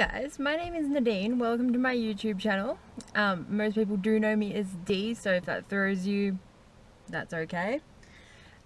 guys, my name is Nadine. Welcome to my YouTube channel. Most people do know me as D, so if that throws you, that's okay.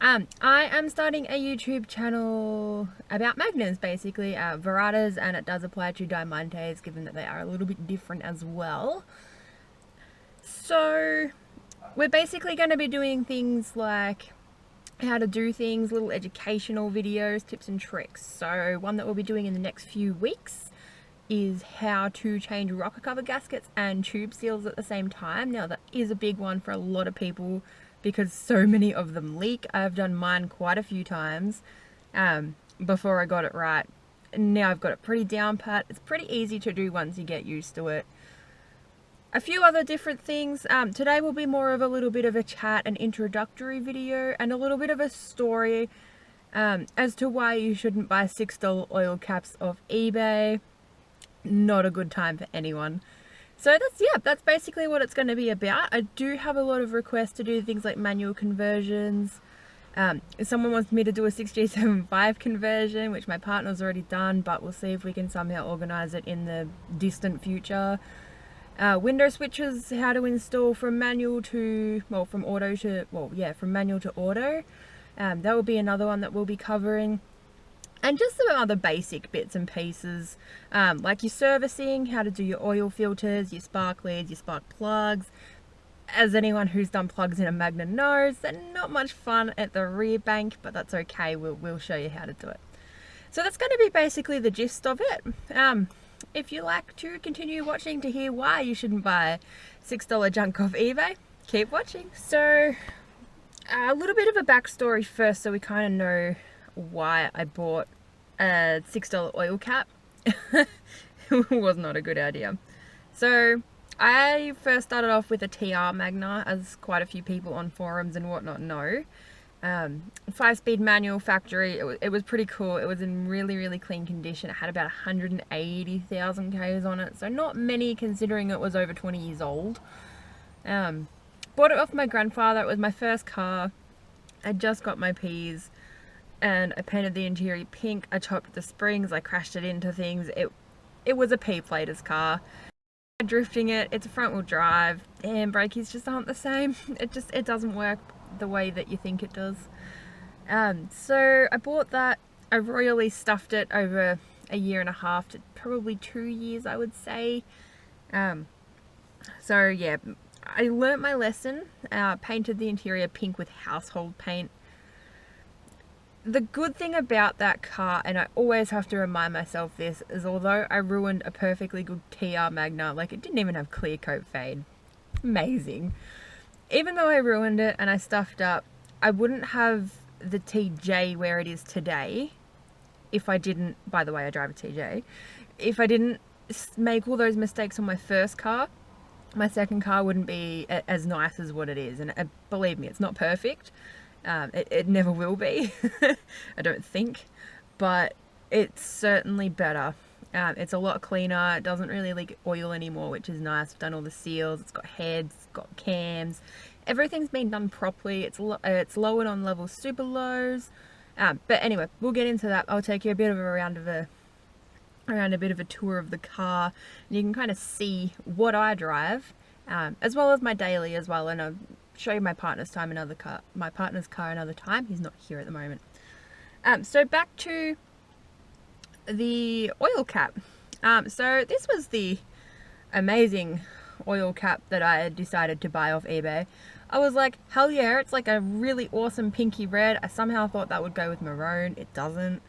I am starting a YouTube channel about Magnas, basically, Veradas, and it does apply to Diamantes, given that they are a little bit different as well. So, we're basically going to be doing things like how to do things, little educational videos, tips and tricks. So, one that we'll be doing in the next few weeks is how to change rocker cover gaskets and tube seals at the same time. Now that is a big one for a lot of people because so many of them leak. I've done mine quite a few times before I got it right. Now I've got it pretty down pat. It's pretty easy to do once you get used to it. A few other different things. Today will be more of a little bit of a chat, an introductory video, and a little bit of a story as to why you shouldn't buy $6 oil caps off eBay. Not a good time for anyone. So that's basically what it's going to be about. I do have a lot of requests to do things like manual conversions. Someone wants me to do a 6G75 conversion, which my partner's already done, but we'll see if we can somehow organize it in the distant future. Window switches, how to install from manual to, well, from auto to, well, yeah, from manual to auto. That will be another one that we'll be covering. And just some other basic bits and pieces, like your servicing, how to do your oil filters, your spark leads, your spark plugs. As anyone who's done plugs in a Magna knows, they're not much fun at the rear bank, but that's okay, we'll show you how to do it. So that's going to be basically the gist of it. If you like to continue watching to hear why you shouldn't buy $6 junk off eBay, keep watching. So, a little bit of a backstory first so we kind of know why I bought a $6 oil cap. It was not a good idea. So I first started off with a TR Magna, as quite a few people on forums and whatnot know. 5-speed manual factory. It was pretty cool. It was in really clean condition. It had about 180,000 Ks on it, so not many considering it was over 20 years old. Bought it off my grandfather. It was my first car. I just got my Ps. And I painted the interior pink, I chopped the springs, I crashed it into things. It was a P-plater's car. Drifting it, it's a front wheel drive, handbrakes just aren't the same. It doesn't work the way that you think it does. So I bought that, I royally stuffed it over a year and a half to probably 2 years, I would say. So yeah, I learnt my lesson, painted the interior pink with household paint. The good thing about that car, and I always have to remind myself this, is although I ruined a perfectly good TR Magna, like it didn't even have clear coat fade. Amazing. Even though I ruined it and I stuffed up, I wouldn't have the TJ where it is today if I didn't, by the way I drive a TJ, if I didn't make all those mistakes on my first car, my second car wouldn't be as nice as what it is. And believe me, it's not perfect. It never will be, I don't think, but it's certainly better. It's a lot cleaner, it doesn't really leak oil anymore, which is nice. I've done all the seals, it's got heads, it's got cams, everything's been done properly. It's lowered on levels super lows, but anyway, we'll get into that. I'll take you a bit of around a bit of a tour of the car, and you can kind of see what I drive, as well as my daily as well, and I'll show you my partner's car another time. He's not here at the moment. So back to the oil cap. So this was the amazing oil cap that I had decided to buy off eBay. I was like, hell yeah, it's like a really awesome pinky red. I somehow thought that would go with maroon. It doesn't.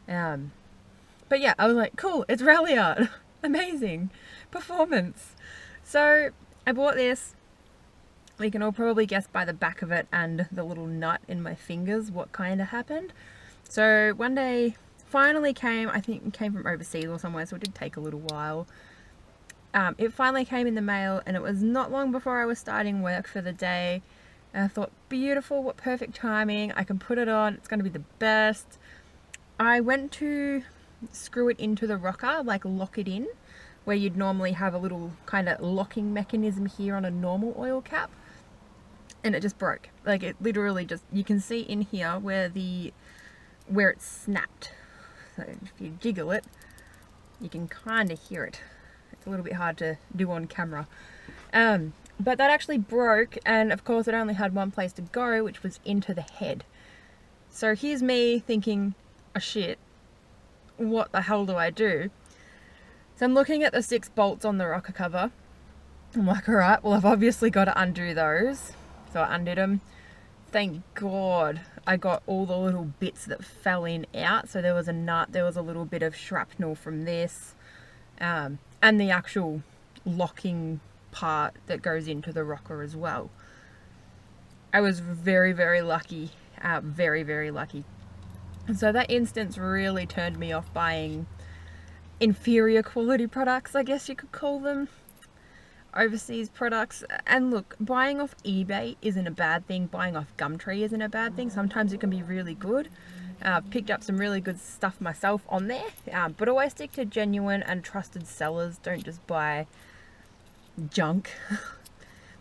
But yeah, I was like, cool, it's rally art. Amazing. Performance. So I bought this. We can all probably guess by the back of it and the little nut in my fingers what kind of happened. So one day finally came, I think it came from overseas or somewhere, so it did take a little while. It finally came in the mail, and it was not long before I was starting work for the day. And I thought, beautiful, what perfect timing, I can put it on, it's going to be the best. I went to screw it into the rocker, like lock it in, where you'd normally have a little kind of locking mechanism here on a normal oil cap. And it just broke. Like it literally just, you can see in here where it snapped. So if you jiggle it, You can kind of hear it. It's a little bit hard to do on camera. But that actually broke, and of course it only had one place to go, which was into the head. So here's me thinking, oh shit, what the hell do I do? So I'm looking at the 6 bolts on the rocker cover. I'm like, alright, well I've obviously got to undo those. So I undid them. Thank God I got all the little bits that fell in out. So there was a nut, there was a little bit of shrapnel from this, and the actual locking part that goes into the rocker as well. I was very, very lucky. Very, very lucky. And so that instance really turned me off buying inferior quality products, I guess you could call them. Overseas products. And look, buying off eBay isn't a bad thing. Buying off Gumtree isn't a bad thing. Sometimes it can be really good. I've picked up some really good stuff myself on there. But always stick to genuine and trusted sellers. Don't just buy junk.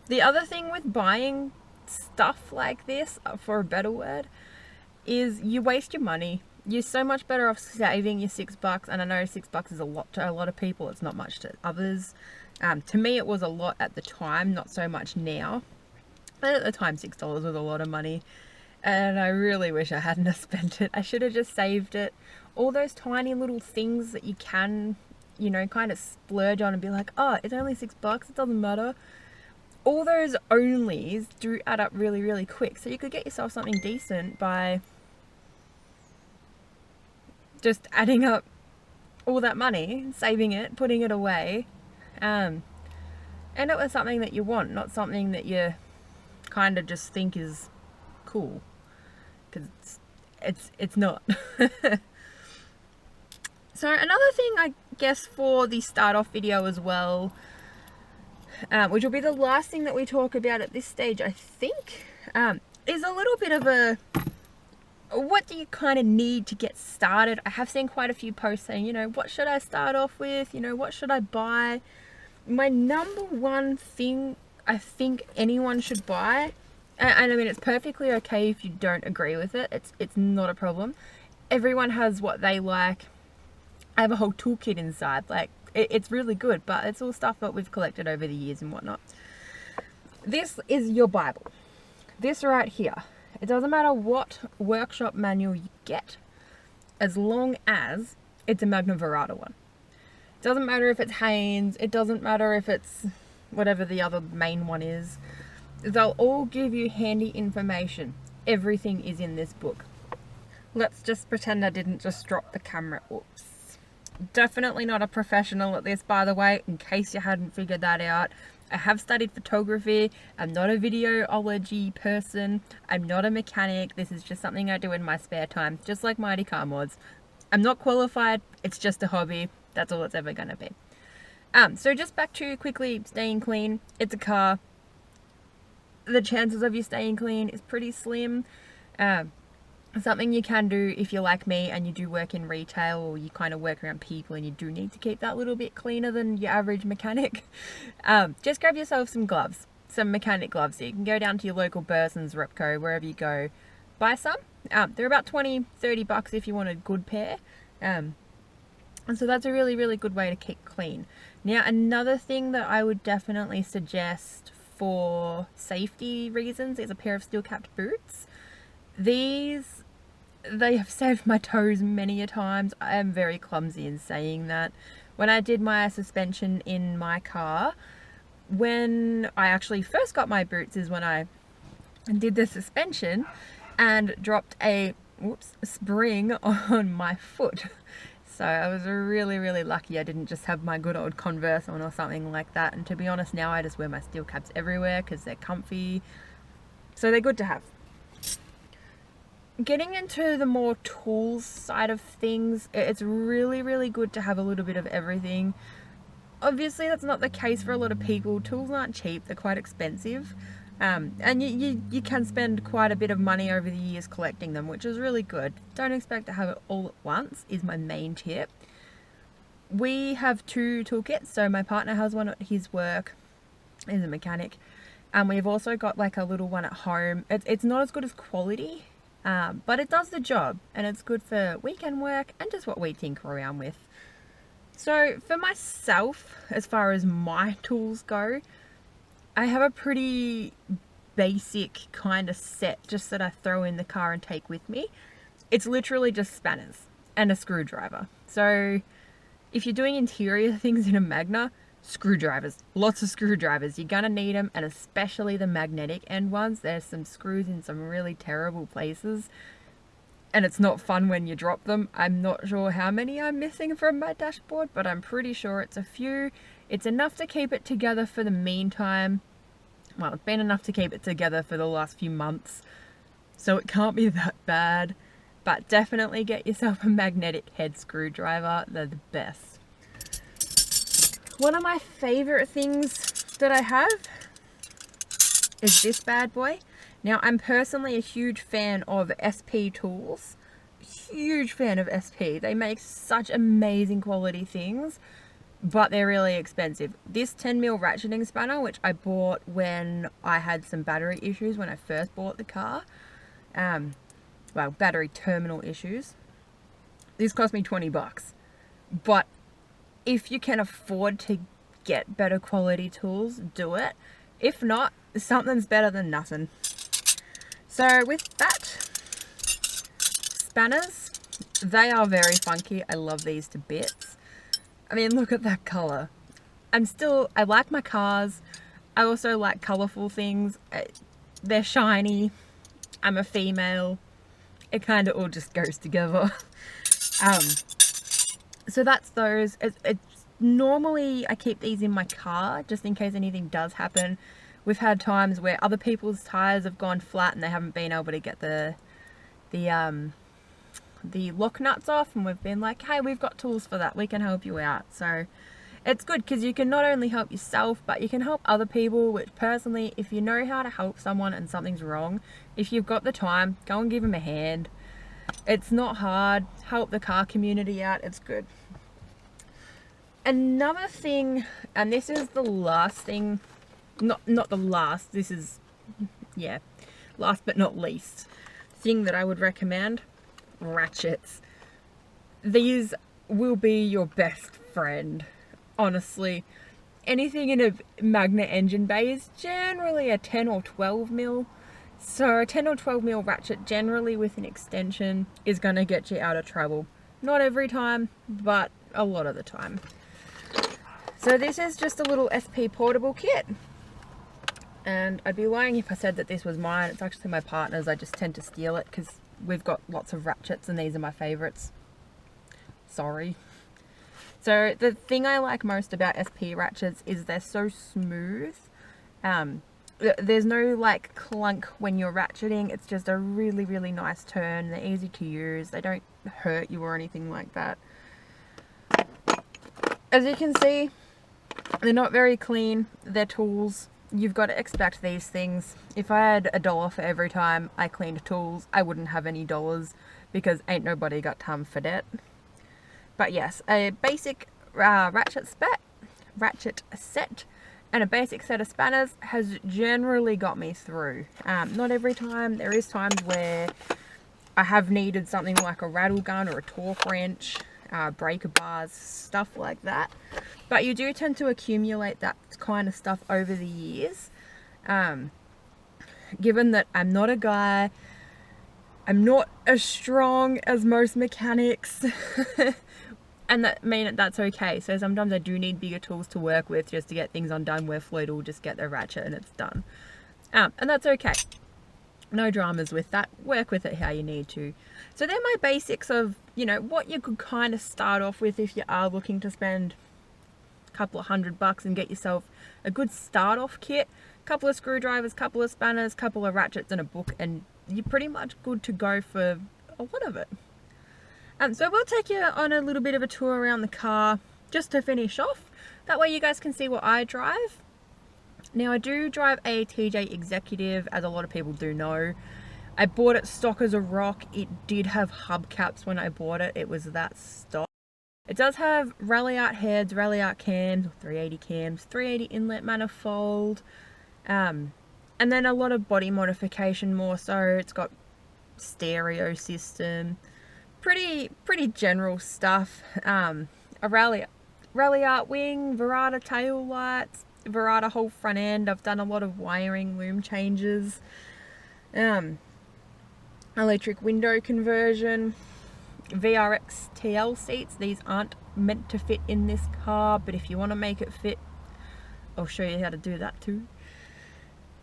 The other thing with buying stuff like this, for a better word, is you waste your money. You're so much better off saving your $6, and I know $6 is a lot to a lot of people. It's not much to others. To me, it was a lot at the time, not so much now. But at the time, $6 was a lot of money, and I really wish I hadn't have spent it. I should have just saved it. All those tiny little things that you can, you know, kind of splurge on and be like, oh, it's only $6, it doesn't matter. All those onlys do add up really, really quick. So you could get yourself something decent by just adding up all that money, saving it, putting it away, and it was something that you want, not something that you kind of just think is cool, because it's not. So another thing, I guess, for the start off video as well, which will be the last thing that we talk about at this stage, I think, is a little bit of a, what do you kind of need to get started? I have seen quite a few posts saying, you know, what should I start off with? You know, what should I buy? My number one thing I think anyone should buy, and I mean, it's perfectly okay if you don't agree with it. It's not a problem. Everyone has what they like. I have a whole toolkit inside. Like, it's really good, but it's all stuff that we've collected over the years and whatnot. This is your Bible. This right here. It doesn't matter what workshop manual you get, as long as it's a Magna Verada one. It doesn't matter if it's Haynes, it doesn't matter if it's whatever the other main one is. They'll all give you handy information. Everything is in this book. Let's just pretend I didn't just drop the camera. Oops. Definitely not a professional at this, by the way, in case you hadn't figured that out. I have studied photography. I'm not a videology person. I'm not a mechanic. This is just something I do in my spare time, just like Mighty Car Mods. I'm not qualified. It's just a hobby. That's all it's ever going to be. So just back to quickly staying clean. It's a car. The chances of you staying clean is pretty slim. Something you can do if you're like me and you do work in retail, or you kind of work around people and you do need to keep that little bit cleaner than your average mechanic. Just grab yourself some gloves, some mechanic gloves. So you can go down to your local Burson's, Repco, wherever you go, buy some. They're about $20-30 if you want a good pair. And so that's a really, really good way to keep clean. Now, another thing that I would definitely suggest for safety reasons is a pair of steel-capped boots. These, they have saved my toes many a times. I am very clumsy in saying that. When I did my suspension in my car, when I actually first got my boots is when I did the suspension and dropped a spring on my foot. So I was really, really lucky I didn't just have my good old Converse on or something like that. And to be honest, now I just wear my steel caps everywhere because they're comfy. So they're good to have. Getting into the more tools side of things, it's really, really good to have a little bit of everything. Obviously, that's not the case for a lot of people. Tools aren't cheap, they're quite expensive. And you can spend quite a bit of money over the years collecting them, which is really good. Don't expect to have it all at once, is my main tip. We have 2 toolkits, so my partner has one at his work, he's a mechanic. And we've also got like a little one at home. It's not as good as quality, but it does the job, and it's good for weekend work and just what we tinker around with. So for myself, as far as my tools go, I have a pretty basic kind of set just that I throw in the car and take with me. It's literally just spanners and a screwdriver. So if you're doing interior things in a Magna, screwdrivers, lots of screwdrivers, you're gonna need them, and especially the magnetic end ones. There's some screws in some really terrible places, and it's not fun when you drop them. I'm not sure how many I'm missing from my dashboard, but I'm pretty sure it's a few. It's enough to keep it together for the meantime. Well, it's been enough to keep it together for the last few months, so it can't be that bad. But definitely get yourself a magnetic head screwdriver. They're the best. One of my favorite things that I have is this bad boy. Now, I'm personally a huge fan of SP tools. Huge fan of SP. They make such amazing quality things, but they're really expensive. This 10mm ratcheting spanner, which I bought when I had some battery issues when I first bought the car, well, battery terminal issues, this cost me 20 bucks. But if you can afford to get better quality tools, do it. If not, something's better than nothing. So with that, spanners, they are very funky. I love these to bits. I mean, look at that color. I like my cars. I also like colorful things. They're shiny. I'm a female. It kind of all just goes together. So that's those. It's normally I keep these in my car just in case anything does happen. We've had times where other people's tires have gone flat and they haven't been able to get the lock nuts off, and we've been like, hey, we've got tools for that, we can help you out. So it's good because you can not only help yourself, but you can help other people, which personally, if you know how to help someone and something's wrong, if you've got the time, go and give them a hand. It's not hard. Help the car community out. It's good. Another thing, and this is the last thing, not the last, this is, yeah, last but not least thing that I would recommend, ratchets. These will be your best friend, honestly. Anything in a Magna engine bay is generally a 10 or 12 mil. So a 10 or 12 mil ratchet, generally with an extension, is going to get you out of trouble. Not every time, but a lot of the time. So this is just a little SP portable kit. And I'd be lying if I said that this was mine. It's actually my partner's. I just tend to steal it because we've got lots of ratchets and these are my favorites. Sorry. So the thing I like most about SP ratchets is they're so smooth. There's no like clunk when you're ratcheting. It's just a really, really nice turn. They're easy to use. They don't hurt you or anything like that. As you can see, they're not very clean. They're tools. You've got to expect these things. If I had $1 for every time I cleaned tools, I wouldn't have any dollars because ain't nobody got time for that. But yes, a basic ratchet set and a basic set of spanners has generally got me through. Not every time. There is times where I have needed something like a rattle gun or a torque wrench, breaker bars, stuff like that. But you do tend to accumulate that kind of stuff over the years. Given that I'm not a guy, I'm not as strong as most mechanics, and that's okay. So sometimes I do need bigger tools to work with just to get things undone, where Floyd will just get the ratchet and it's done. And that's okay. No dramas with that. Work with it how you need to. So they're my basics of, you know, what you could kind of start off with if you are looking to spend a couple of $100 and get yourself a good start off kit. Couple of screwdrivers, couple of spanners, couple of ratchets and a book, and you're pretty much good to go for a lot of it. So we'll take you on a little bit of a tour around the car just to finish off. That way you guys can see what I drive. Now I do drive a TJ Executive, as a lot of people do know. I bought it stock as a rock. It did have hubcaps when I bought it. It was that stock. It does have rally art heads, rally art cams, 380 cams, 380 inlet manifold, and then a lot of body modification more so. It's got stereo system, pretty general stuff. A rally Rally Art wing, Verada tail lights, Verada whole front end. I've done a lot of wiring, loom changes, electric window conversion, VRX TL seats. These aren't meant to fit in this car, but if you want to make it fit, I'll show you how to do that too.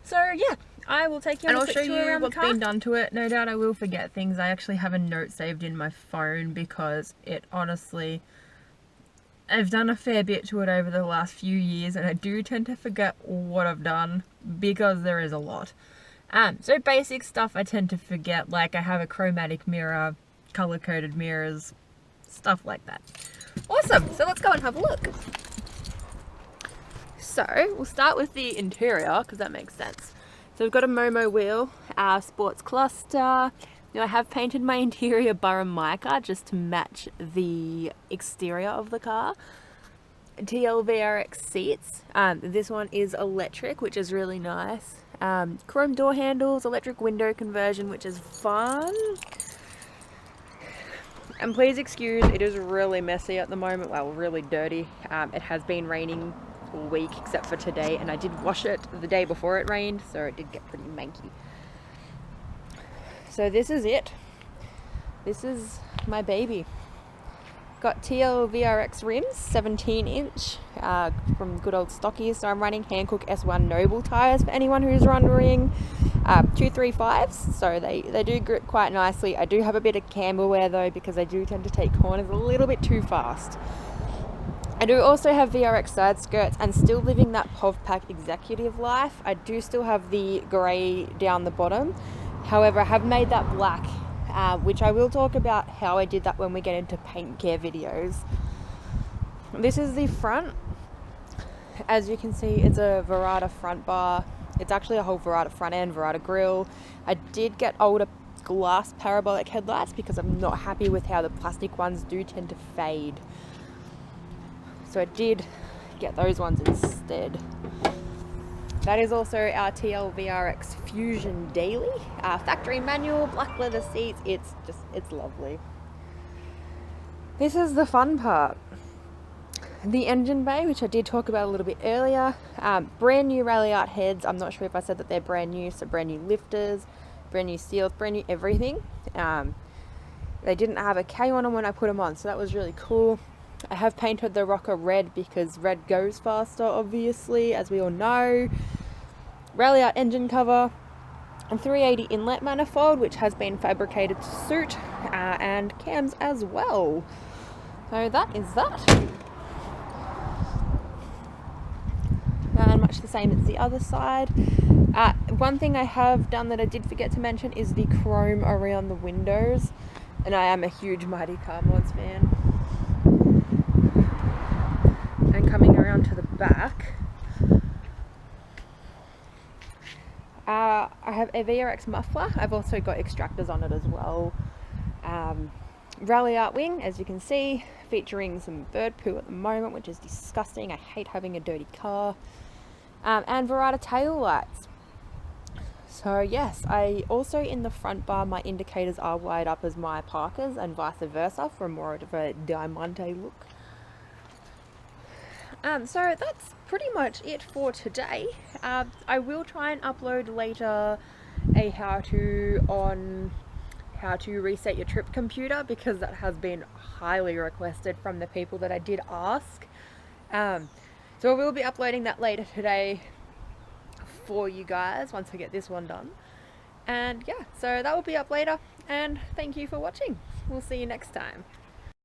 So yeah, I will take you on a quick tour around the car. What's been done to it. No doubt I will forget things. I actually have a note saved in my phone because it honestly, I've done a fair bit to it over the last few years, and I do tend to forget what I've done because there is a lot. So basic stuff I tend to forget, like I have a chromatic mirror, color-coded mirrors, stuff like that. Awesome, so let's go and have a look. So we'll start with the interior because that makes sense. So we've got a Momo wheel, our sports cluster. Now I have painted my interior Borough mica just to match the exterior of the car. TLVRX seats. This one is electric, which is really nice. Chrome door handles, electric window conversion, which is fun. And please excuse, it is really messy at the moment, well, really dirty. It has been raining all week except for today, and I did wash it the day before it rained, so it did get pretty manky. So this is it. This is my baby. Got TLVRX rims, 17-inch, from good old Stockies. So I'm running Hankook S1 Noble tyres for anyone who's wondering. 235s, so they do grip quite nicely. I do have a bit of camber wear though, because I do tend to take corners a little bit too fast. I do also have VRX side skirts, and still living that PovPack executive life. I do still have the grey down the bottom. However, I have made that black, which I will talk about how I did that when we get into paint care videos. This is the front. As you can see, it's a Verada front bar. It's actually a whole Verada front end, Verada grille. I did get older glass parabolic headlights because I'm not happy with how the plastic ones do tend to fade. So I did get those ones instead. That is also our TLVRX Fusion Daily. Factory manual, black leather seats. It's lovely. This is the fun part. The engine bay, which I did talk about a little bit earlier. Brand new Rally Art heads. I'm not sure if I said that they're brand new. So brand new lifters, brand new seals, brand new everything. They didn't have a K on them when I put them on, so that was really cool. I have painted the rocker red because red goes faster, obviously, as we all know. Rally Art engine cover, a 380 inlet manifold, which has been fabricated to suit, and cams as well. So that is that. And much the same as the other side. One thing I have done that I did forget to mention is the chrome around the windows, and I am a huge Mighty Car Mods fan. And coming around to the back, I have a VRX muffler. I've also got extractors on it as well. Rally Art wing, as you can see, featuring some bird poo at the moment, which is disgusting. I hate having a dirty car. And Verada tail lights. So yes, I also, in the front bar, my indicators are wired up as my parkers and vice versa for more of a Diamante look. So that's pretty much it for today. I will try and upload later a how-to on how to reset your trip computer, because that has been highly requested from the people that I did ask. So I will be uploading that later today for you guys once I get this one done. And yeah, so that will be up later, and thank you for watching. We'll see you next time.